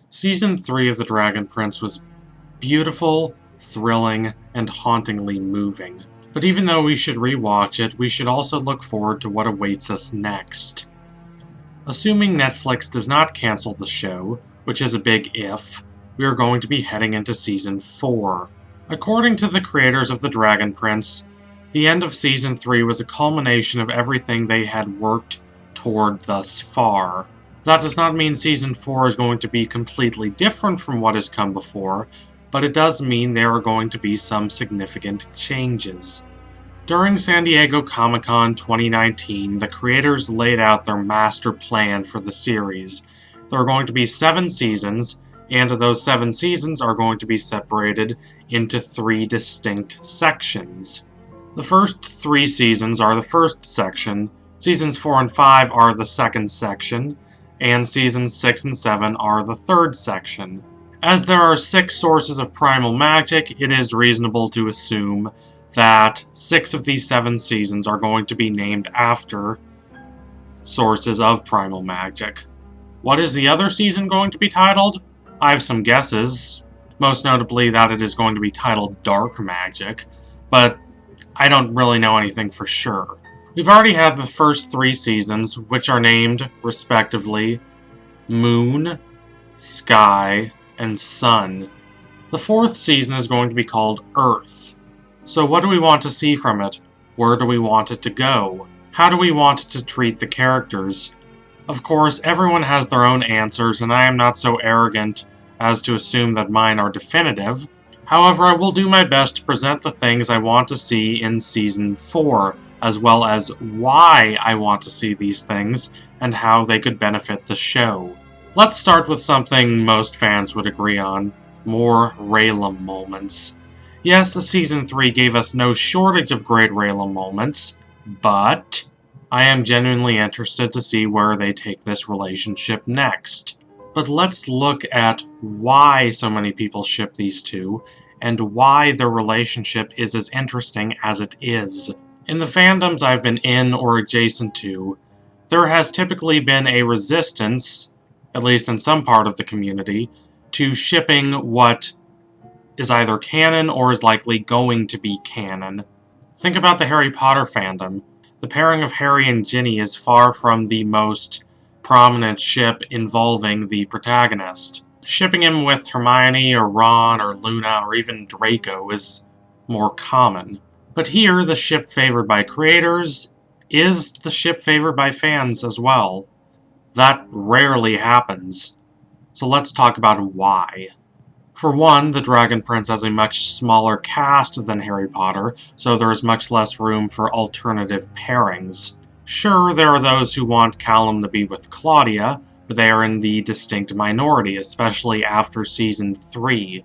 Season 3 of The Dragon Prince was beautiful, thrilling, and hauntingly moving. But even though we should rewatch it, we should also look forward to what awaits us next. Assuming Netflix does not cancel the show, which is a big if, we are going to be heading into Season 4. According to the creators of The Dragon Prince, the end of Season 3 was a culmination of everything they had worked toward thus far. That does not mean Season 4 is going to be completely different from what has come before, but it does mean there are going to be some significant changes. During San Diego Comic-Con 2019, the creators laid out their master plan for the series. There are going to be 7 seasons, and those 7 seasons are going to be separated into 3 distinct sections. The first 3 seasons are the first section, Seasons 4 and 5 are the second section, and Seasons 6 and 7 are the third section. As there are 6 sources of primal magic, it is reasonable to assume that 6 of these 7 seasons are going to be named after sources of primal magic. What is the other season going to be titled? I have some guesses, most notably that it is going to be titled Dark Magic, but I don't really know anything for sure. We've already had the first 3 seasons, which are named, respectively, Moon, Sky, and Sun. The 4th season is going to be called Earth. So what do we want to see from it? Where do we want it to go? How do we want it to treat the characters? Of course, everyone has their own answers, and I am not so arrogant as to assume that mine are definitive. However, I will do my best to present the things I want to see in Season 4, as well as why I want to see these things, and how they could benefit the show. Let's start with something most fans would agree on, more Raylan moments. Yes, Season 3 gave us no shortage of great Raylan moments, but I am genuinely interested to see where they take this relationship next. But let's look at why so many people ship these two, and why their relationship is as interesting as it is. In the fandoms I've been in or adjacent to, there has typically been a resistance, at least in some part of the community, to shipping what is either canon or is likely going to be canon. Think about the Harry Potter fandom. The pairing of Harry and Ginny is far from the most prominent ship involving the protagonist. Shipping him with Hermione or Ron or Luna or even Draco is more common. But here, the ship favored by creators is the ship favored by fans as well. That rarely happens. So let's talk about why. For one, The Dragon Prince has a much smaller cast than Harry Potter, so there is much less room for alternative pairings. Sure, there are those who want Callum to be with Claudia, but they are in the distinct minority, especially after Season 3.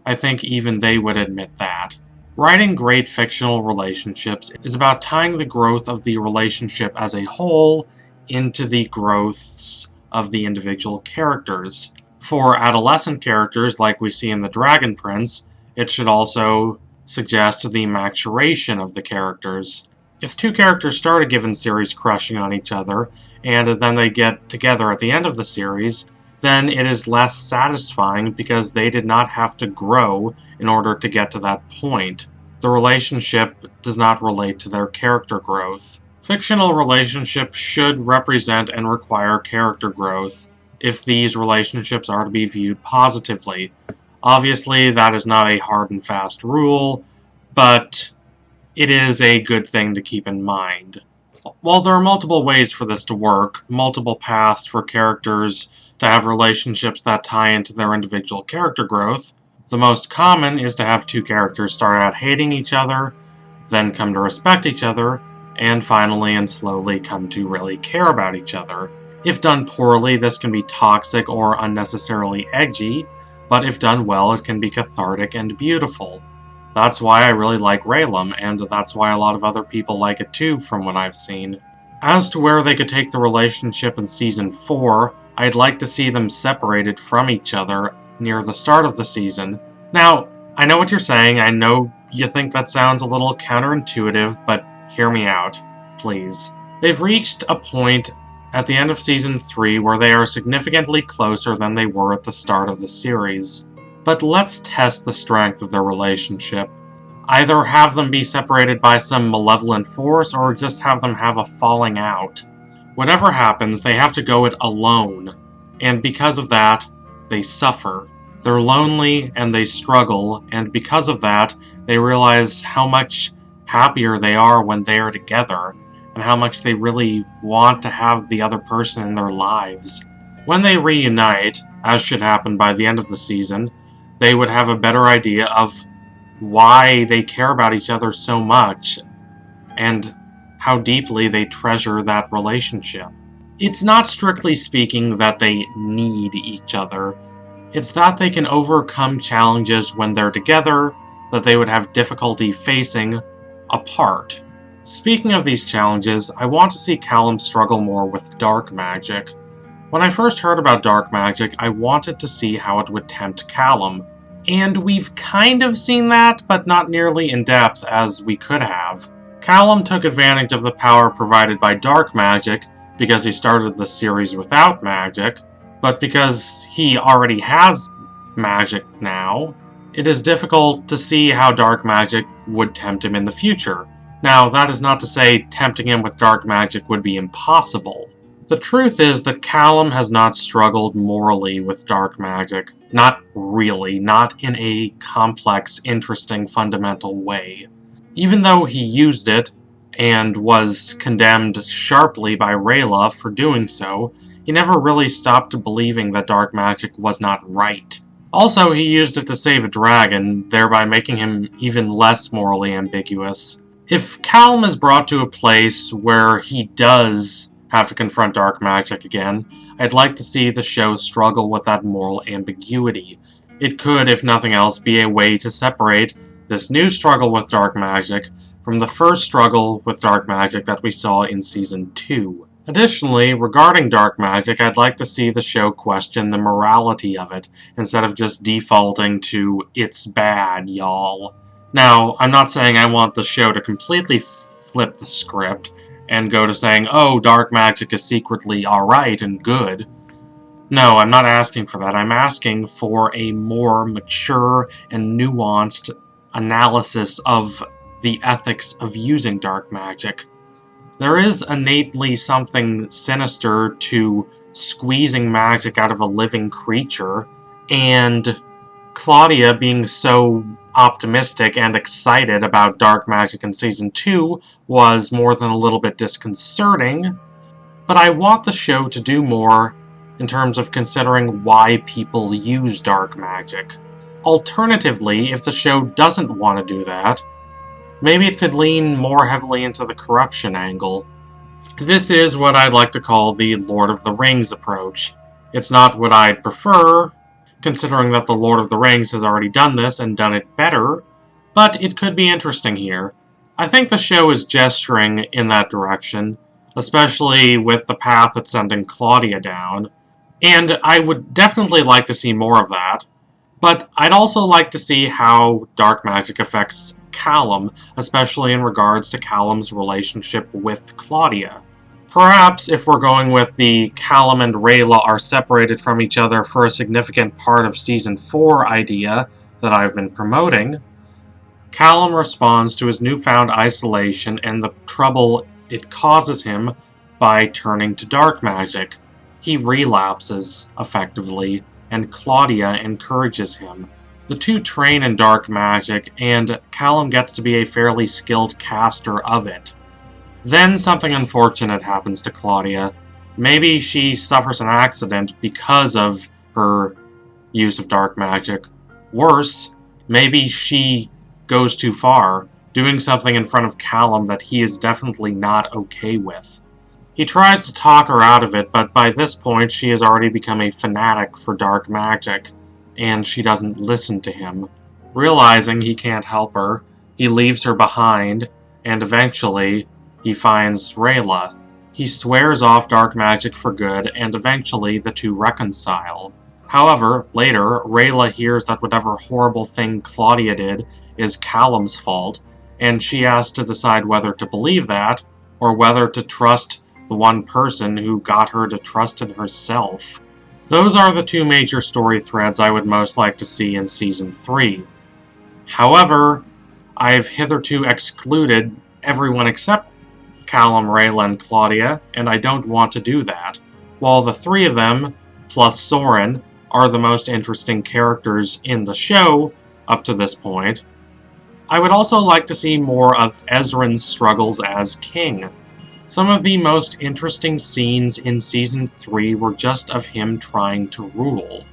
I think even they would admit that. Writing great fictional relationships is about tying the growth of the relationship as a whole into the growths of the individual characters. For adolescent characters, like we see in The Dragon Prince, it should also suggest the maturation of the characters. If 2 characters start a given series crushing on each other, and then they get together at the end of the series, then it is less satisfying because they did not have to grow in order to get to that point. The relationship does not relate to their character growth. Fictional relationships should represent and require character growth if these relationships are to be viewed positively. Obviously, that is not a hard and fast rule, but it is a good thing to keep in mind. While there are multiple ways for this to work, multiple paths for characters to have relationships that tie into their individual character growth, the most common is to have 2 characters start out hating each other, then come to respect each other, and finally and slowly come to really care about each other. If done poorly, this can be toxic or unnecessarily edgy, but if done well, it can be cathartic and beautiful. That's why I really like Raylan, and that's why a lot of other people like it too, from what I've seen. As to where they could take the relationship in Season 4, I'd like to see them separated from each other near the start of the season. Now, I know what you're saying, I know you think that sounds a little counterintuitive, but hear me out, please. They've reached a point at the end of Season 3, where they are significantly closer than they were at the start of the series. But let's test the strength of their relationship. Either have them be separated by some malevolent force, or just have them have a falling out. Whatever happens, they have to go it alone, and because of that, they suffer. They're lonely, and they struggle, and because of that, they realize how much happier they are when they are together, and how much they really want to have the other person in their lives. When they reunite, as should happen by the end of the season, they would have a better idea of why they care about each other so much, and how deeply they treasure that relationship. It's not strictly speaking that they need each other, it's that they can overcome challenges when they're together that they would have difficulty facing apart. Speaking of these challenges, I want to see Callum struggle more with dark magic. When I first heard about dark magic, I wanted to see how it would tempt Callum, and we've kind of seen that, but not nearly in depth as we could have. Callum took advantage of the power provided by dark magic because he started the series without magic, but because he already has magic now, it is difficult to see how dark magic would tempt him in the future. Now, that is not to say tempting him with dark magic would be impossible. The truth is that Callum has not struggled morally with dark magic. Not really, not in a complex, interesting, fundamental way. Even though he used it, and was condemned sharply by Rayla for doing so, he never really stopped believing that dark magic was not right. Also, he used it to save a dragon, thereby making him even less morally ambiguous. If Callum is brought to a place where he does have to confront dark magic again, I'd like to see the show struggle with that moral ambiguity. It could, if nothing else, be a way to separate this new struggle with dark magic from the first struggle with dark magic that we saw in Season 2. Additionally, regarding dark magic, I'd like to see the show question the morality of it, instead of just defaulting to, "It's bad, y'all." Now, I'm not saying I want the show to completely flip the script and go to saying, "Oh, dark magic is secretly alright and good." No, I'm not asking for that. I'm asking for a more mature and nuanced analysis of the ethics of using dark magic. There is innately something sinister to squeezing magic out of a living creature, and Claudia being so optimistic and excited about dark magic in Season 2 was more than a little bit disconcerting, but I want the show to do more in terms of considering why people use dark magic. Alternatively, if the show doesn't want to do that, maybe it could lean more heavily into the corruption angle. This is what I'd like to call the Lord of the Rings approach. It's not what I'd prefer, considering that the Lord of the Rings has already done this and done it better, but it could be interesting here. I think the show is gesturing in that direction, especially with the path it's sending Claudia down, and I would definitely like to see more of that, but I'd also like to see how dark magic affects Callum, especially in regards to Callum's relationship with Claudia. Perhaps if we're going with the Callum and Rayla are separated from each other for a significant part of Season 4 idea that I've been promoting, Callum responds to his newfound isolation and the trouble it causes him by turning to dark magic. He relapses, effectively, and Claudia encourages him. The two train in dark magic, and Callum gets to be a fairly skilled caster of it. Then something unfortunate happens to Claudia. Maybe she suffers an accident because of her use of dark magic. Worse, maybe she goes too far, doing something in front of Callum that he is definitely not okay with. He tries to talk her out of it, but by this point she has already become a fanatic for dark magic, and she doesn't listen to him. Realizing he can't help her, he leaves her behind, and eventually he finds Rayla. He swears off dark magic for good, and eventually the two reconcile. However, later, Rayla hears that whatever horrible thing Claudia did is Callum's fault, and she has to decide whether to believe that, or whether to trust the one person who got her to trust in herself. Those are the two major story threads I would most like to see in Season 3. However, I've hitherto excluded everyone except Callum, Rayla, and Claudia, and I don't want to do that. While the three of them, plus Soren, are the most interesting characters in the show up to this point, I would also like to see more of Ezran's struggles as king. Some of the most interesting scenes in Season 3 were just of him trying to rule.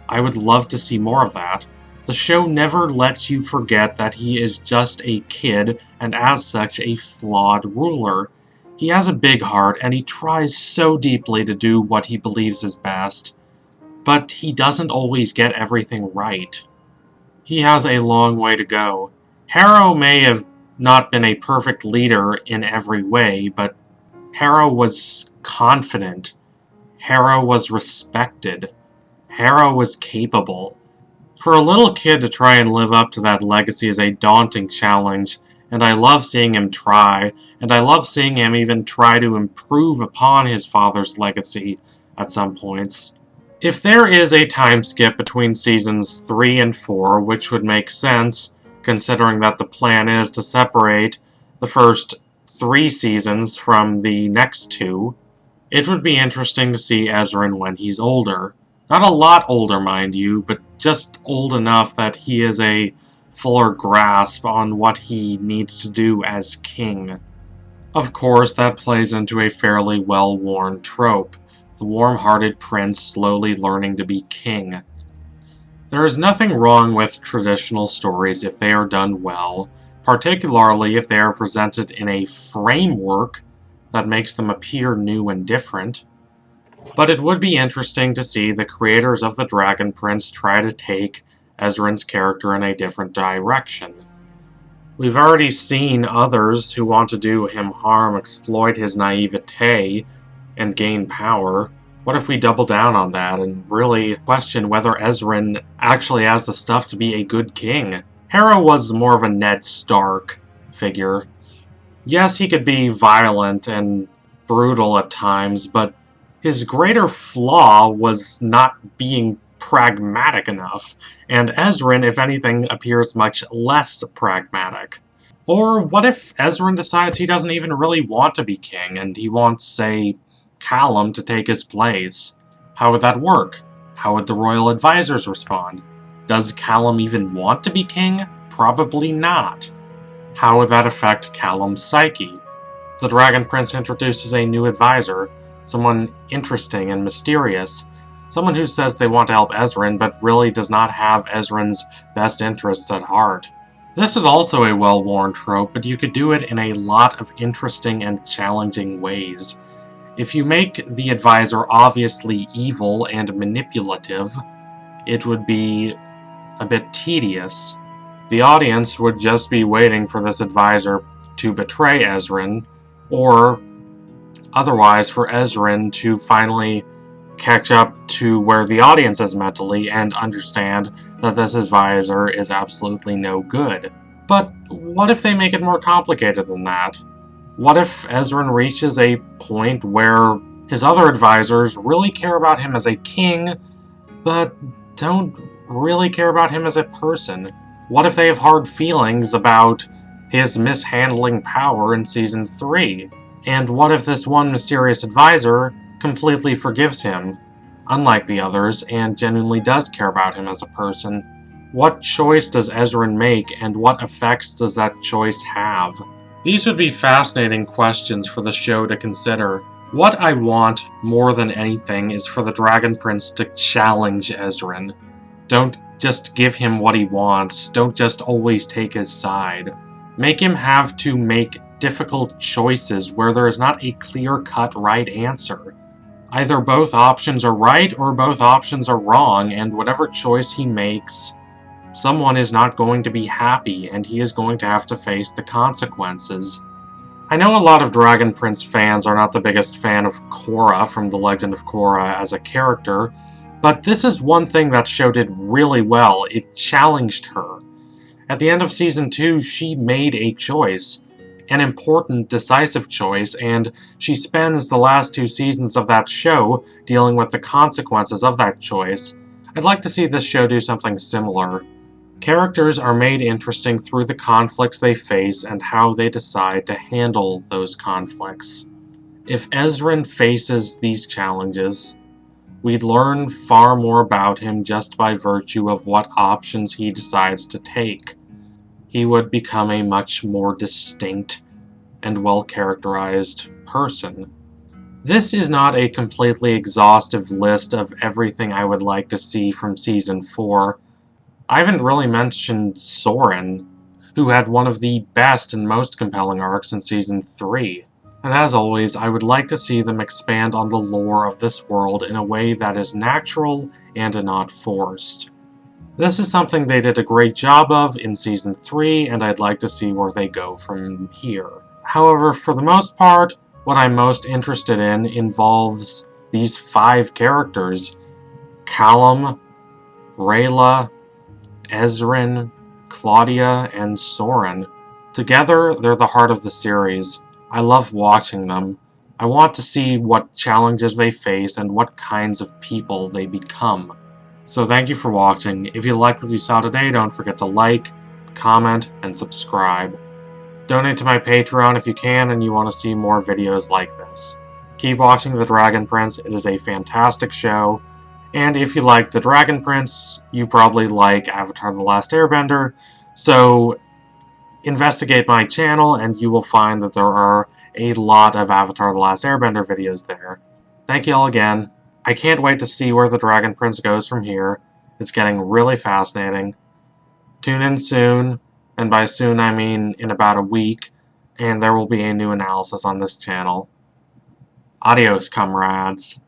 I would love to see more of that. The show never lets you forget that he is just a kid, and as such, a flawed ruler. He has a big heart, and he tries so deeply to do what he believes is best. But he doesn't always get everything right. He has a long way to go. Harrow may have not been a perfect leader in every way, but Harrow was confident. Harrow was respected. Harrow was capable. For a little kid to try and live up to that legacy is a daunting challenge, and I love seeing him try, and I love seeing him even try to improve upon his father's legacy at some points. If there is a time skip between Seasons 3 and 4, which would make sense, considering that the plan is to separate the first 3 seasons from the next 2, it would be interesting to see Ezran when he's older. Not a lot older, mind you, but just old enough that he has a fuller grasp on what he needs to do as king. Of course, that plays into a fairly well-worn trope, the warm-hearted prince slowly learning to be king. There is nothing wrong with traditional stories if they are done well, particularly if they are presented in a framework that makes them appear new and different. But it would be interesting to see the creators of the Dragon Prince try to take Ezran's character in a different direction. We've already seen others who want to do him harm exploit his naivete and gain power. What if we double down on that and really question whether Ezran actually has the stuff to be a good king? Harrow was more of a Ned Stark figure. Yes, he could be violent and brutal at times, but his greater flaw was not being pragmatic enough, and Ezran, if anything, appears much less pragmatic. Or what if Ezran decides he doesn't even really want to be king, and he wants, say, Callum to take his place? How would that work? How would the royal advisors respond? Does Callum even want to be king? Probably not. How would that affect Callum's psyche? The Dragon Prince introduces a new advisor, someone interesting and mysterious, someone who says they want to help Ezran but really does not have Ezran's best interests at heart. This is also a well-worn trope, but you could do it in a lot of interesting and challenging ways. If you make the advisor obviously evil and manipulative, it would be a bit tedious. The audience would just be waiting for this advisor to betray Ezran, or otherwise for Ezran to finally catch up to where the audience is mentally and understand that this advisor is absolutely no good. But what if they make it more complicated than that? What if Ezran reaches a point where his other advisors really care about him as a king, but don't really care about him as a person? What if they have hard feelings about his mishandling power in Season 3? And what if this one mysterious advisor completely forgives him, unlike the others, and genuinely does care about him as a person? What choice does Ezran make, and what effects does that choice have? These would be fascinating questions for the show to consider. What I want, more than anything, is for the Dragon Prince to challenge Ezran. Don't just give him what he wants, don't just always take his side. Make him have to make difficult choices where there is not a clear-cut right answer. Either both options are right or both options are wrong, and whatever choice he makes, someone is not going to be happy, and he is going to have to face the consequences. I know a lot of Dragon Prince fans are not the biggest fan of Korra from The Legend of Korra as a character, but this is one thing that show did really well. It challenged her. At the end of Season 2, she made a choice. an important, decisive choice, and she spends the last 2 seasons of that show dealing with the consequences of that choice. I'd like to see this show do something similar. Characters are made interesting through the conflicts they face and how they decide to handle those conflicts. If Ezran faces these challenges, we'd learn far more about him just by virtue of what options he decides to take. He would become a much more distinct and well-characterized person. This is not a completely exhaustive list of everything I would like to see from Season 4. I haven't really mentioned Soren, who had one of the best and most compelling arcs in Season 3. And as always, I would like to see them expand on the lore of this world in a way that is natural and not forced. This is something they did a great job of in Season 3, and I'd like to see where they go from here. However, for the most part, what I'm most interested in involves these 5 characters: Callum, Rayla, Ezran, Claudia, and Soren. Together, they're the heart of the series. I love watching them. I want to see what challenges they face and what kinds of people they become. So thank you for watching. If you liked what you saw today, don't forget to like, comment, and subscribe. Donate to my Patreon if you can and you want to see more videos like this. Keep watching The Dragon Prince, it is a fantastic show. And if you like The Dragon Prince, you probably like Avatar: The Last Airbender, so investigate my channel and you will find that there are a lot of Avatar: The Last Airbender videos there. Thank you all again. I can't wait to see where The Dragon Prince goes from here. It's getting really fascinating. Tune in soon, and by soon I mean in about a week, and there will be a new analysis on this channel. Adios, comrades.